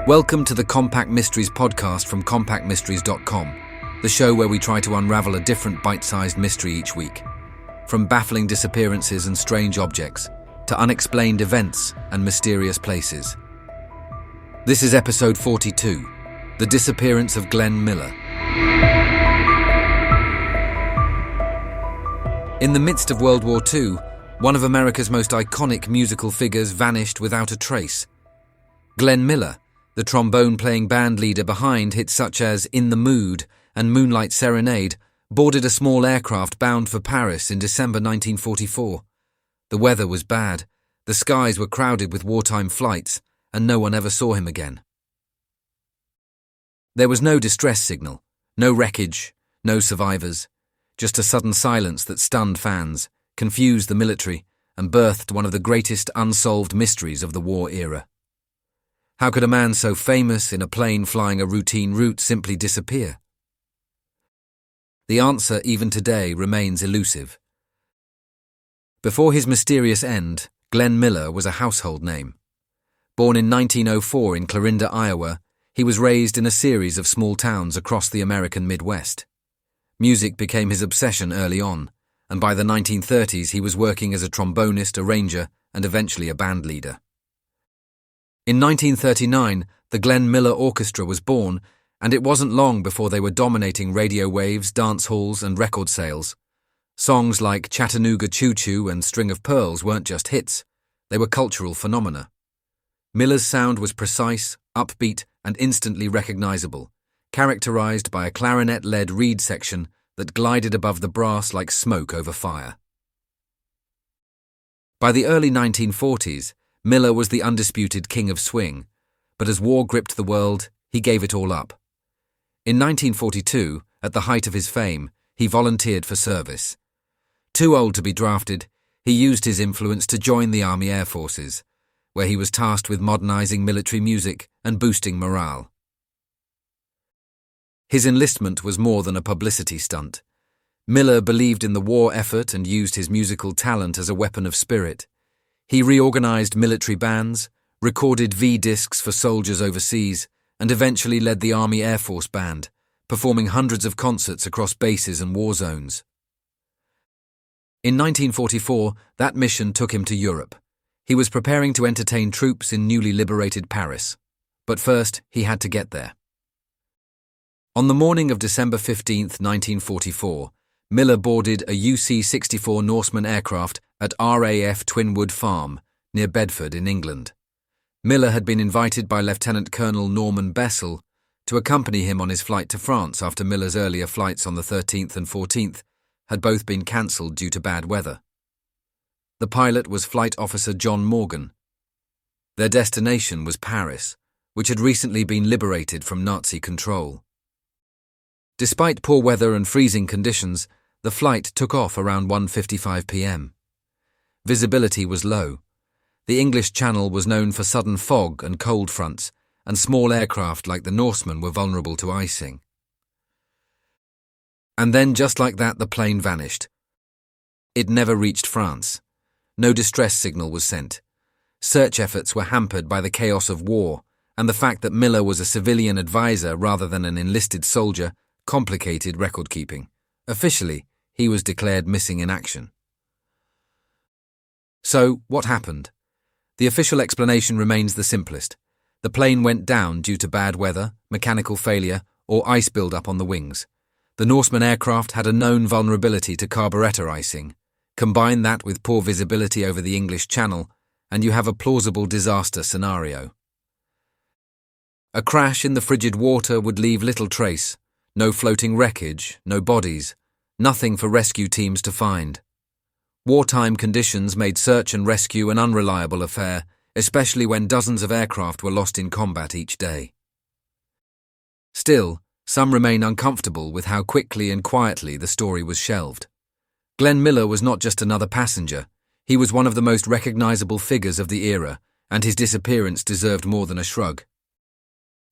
Welcome to the Compact Mysteries podcast from compactmysteries.com, the show where we try to unravel a different bite-sized mystery each week. From baffling disappearances and strange objects, to unexplained events and mysterious places. This is episode 42, The Disappearance of Glenn Miller. In the midst of World War II, one of America's most iconic musical figures vanished without a trace. Glenn Miller, the trombone-playing band leader behind hits such as In the Mood and Moonlight Serenade, boarded a small aircraft bound for Paris in December 1944. The weather was bad, the skies were crowded with wartime flights, and no one ever saw him again. There was no distress signal, no wreckage, no survivors, just a sudden silence that stunned fans, confused the military, and birthed one of the greatest unsolved mysteries of the war era. How could a man so famous in a plane flying a routine route simply disappear? The answer, even today, remains elusive. Before his mysterious end, Glenn Miller was a household name. Born in 1904 in Clarinda, Iowa, he was raised in a series of small towns across the American Midwest. Music became his obsession early on, and by the 1930s he was working as a trombonist, arranger, and eventually a band leader. In 1939, the Glenn Miller Orchestra was born, and it wasn't long before they were dominating radio waves, dance halls, and record sales. Songs like Chattanooga Choo Choo and String of Pearls weren't just hits, they were cultural phenomena. Miller's sound was precise, upbeat, and instantly recognizable, characterized by a clarinet-led reed section that glided above the brass like smoke over fire. By the early 1940s, Miller was the undisputed king of swing, but as war gripped the world, he gave it all up. In 1942, at the height of his fame, he volunteered for service. Too old to be drafted, he used his influence to join the Army Air Forces, where he was tasked with modernizing military music and boosting morale. His enlistment was more than a publicity stunt. Miller believed in the war effort and used his musical talent as a weapon of spirit. He reorganized military bands, recorded V-discs for soldiers overseas, and eventually led the Army Air Force Band, performing hundreds of concerts across bases and war zones. In 1944, that mission took him to Europe. He was preparing to entertain troops in newly liberated Paris. But first, he had to get there. On the morning of December 15, 1944, Miller boarded a UC-64 Norseman aircraft at RAF Twinwood Farm, near Bedford in England. Miller had been invited by Lieutenant Colonel Norman Bessel to accompany him on his flight to France after Miller's earlier flights on the 13th and 14th had both been cancelled due to bad weather. The pilot was Flight Officer John Morgan. Their destination was Paris, which had recently been liberated from Nazi control. Despite poor weather and freezing conditions, the flight took off around 1:55 p.m. Visibility was low. The English Channel was known for sudden fog and cold fronts, and small aircraft like the Norseman were vulnerable to icing. And then, just like that, the plane vanished. It never reached France. No distress signal was sent. Search efforts were hampered by the chaos of war, and the fact that Miller was a civilian advisor rather than an enlisted soldier complicated record-keeping. Officially, he was declared missing in action. So, what happened? The official explanation remains the simplest. The plane went down due to bad weather, mechanical failure, or ice build-up on the wings. The Norseman aircraft had a known vulnerability to carburetor icing. Combine that with poor visibility over the English Channel, and you have a plausible disaster scenario. A crash in the frigid water would leave little trace. No floating wreckage, no bodies, nothing for rescue teams to find. Wartime conditions made search and rescue an unreliable affair, especially when dozens of aircraft were lost in combat each day. Still, some remain uncomfortable with how quickly and quietly the story was shelved. Glenn Miller was not just another passenger, he was one of the most recognizable figures of the era, and his disappearance deserved more than a shrug.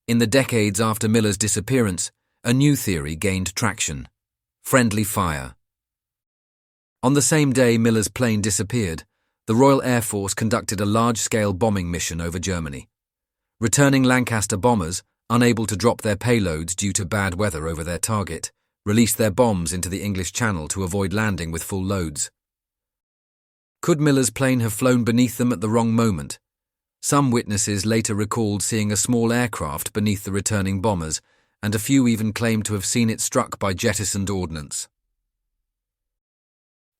In the decades after Miller's disappearance, a new theory gained traction: friendly fire. On the same day Miller's plane disappeared, the Royal Air Force conducted a large-scale bombing mission over Germany. Returning Lancaster bombers, unable to drop their payloads due to bad weather over their target, released their bombs into the English Channel to avoid landing with full loads. Could Miller's plane have flown beneath them at the wrong moment? Some witnesses later recalled seeing a small aircraft beneath the returning bombers, and a few even claimed to have seen it struck by jettisoned ordnance.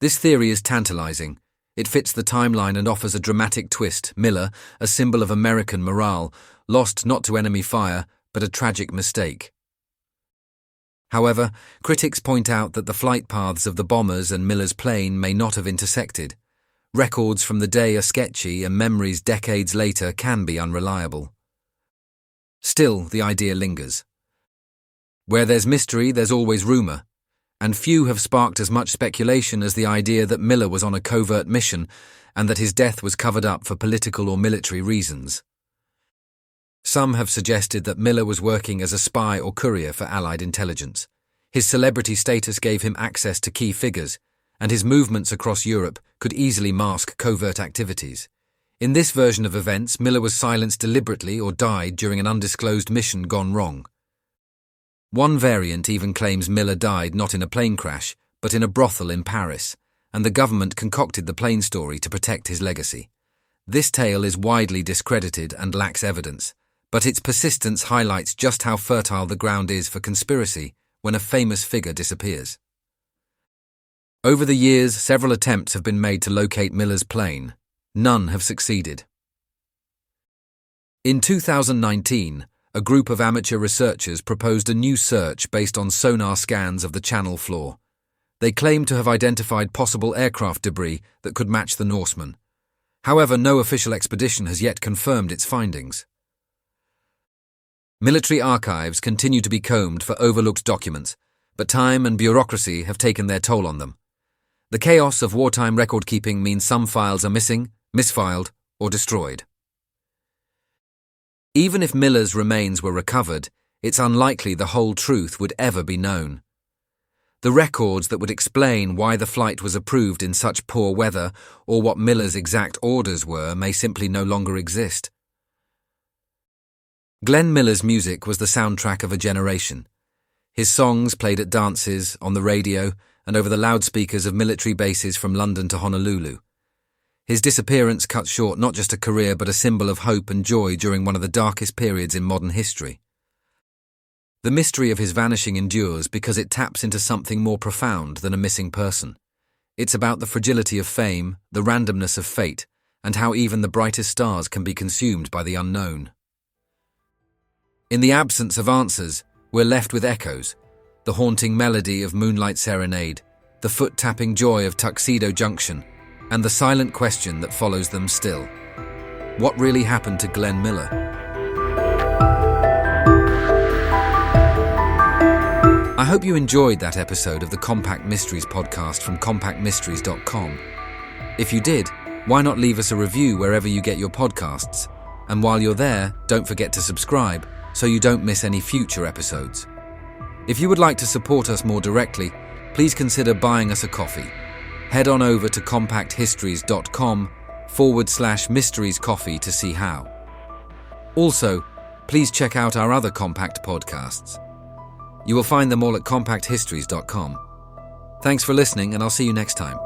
This theory is tantalizing. It fits the timeline and offers a dramatic twist. Miller, a symbol of American morale, lost not to enemy fire, but a tragic mistake. However, critics point out that the flight paths of the bombers and Miller's plane may not have intersected. Records from the day are sketchy, and memories decades later can be unreliable. Still, the idea lingers. Where there's mystery, there's always rumour, and few have sparked as much speculation as the idea that Miller was on a covert mission and that his death was covered up for political or military reasons. Some have suggested that Miller was working as a spy or courier for Allied intelligence. His celebrity status gave him access to key figures, and his movements across Europe could easily mask covert activities. In this version of events, Miller was silenced deliberately or died during an undisclosed mission gone wrong. One variant even claims Miller died not in a plane crash, but in a brothel in Paris, and the government concocted the plane story to protect his legacy. This tale is widely discredited and lacks evidence, but its persistence highlights just how fertile the ground is for conspiracy when a famous figure disappears. Over the years, several attempts have been made to locate Miller's plane. None have succeeded. In 2019, a group of amateur researchers proposed a new search based on sonar scans of the Channel floor. They claimed to have identified possible aircraft debris that could match the Norseman. However, no official expedition has yet confirmed its findings. Military archives continue to be combed for overlooked documents, but time and bureaucracy have taken their toll on them. The chaos of wartime record-keeping means some files are missing, misfiled, or destroyed. Even if Miller's remains were recovered, it's unlikely the whole truth would ever be known. The records that would explain why the flight was approved in such poor weather or what Miller's exact orders were may simply no longer exist. Glenn Miller's music was the soundtrack of a generation. His songs played at dances, on the radio, and over the loudspeakers of military bases from London to Honolulu. His disappearance cut short not just a career but a symbol of hope and joy during one of the darkest periods in modern history. The mystery of his vanishing endures because it taps into something more profound than a missing person. It's about the fragility of fame, the randomness of fate, and how even the brightest stars can be consumed by the unknown. In the absence of answers, we're left with echoes, the haunting melody of Moonlight Serenade, the foot-tapping joy of Tuxedo Junction, and the silent question that follows them still. What really happened to Glenn Miller? I hope you enjoyed that episode of the Compact Mysteries podcast from compactmysteries.com. If you did, why not leave us a review wherever you get your podcasts? And while you're there, don't forget to subscribe so you don't miss any future episodes. If you would like to support us more directly, please consider buying us a coffee. Head on over to compacthistories.com/mysteriescoffee to see how. Also, please check out our other Compact podcasts. You will find them all at compacthistories.com. Thanks for listening, and I'll see you next time.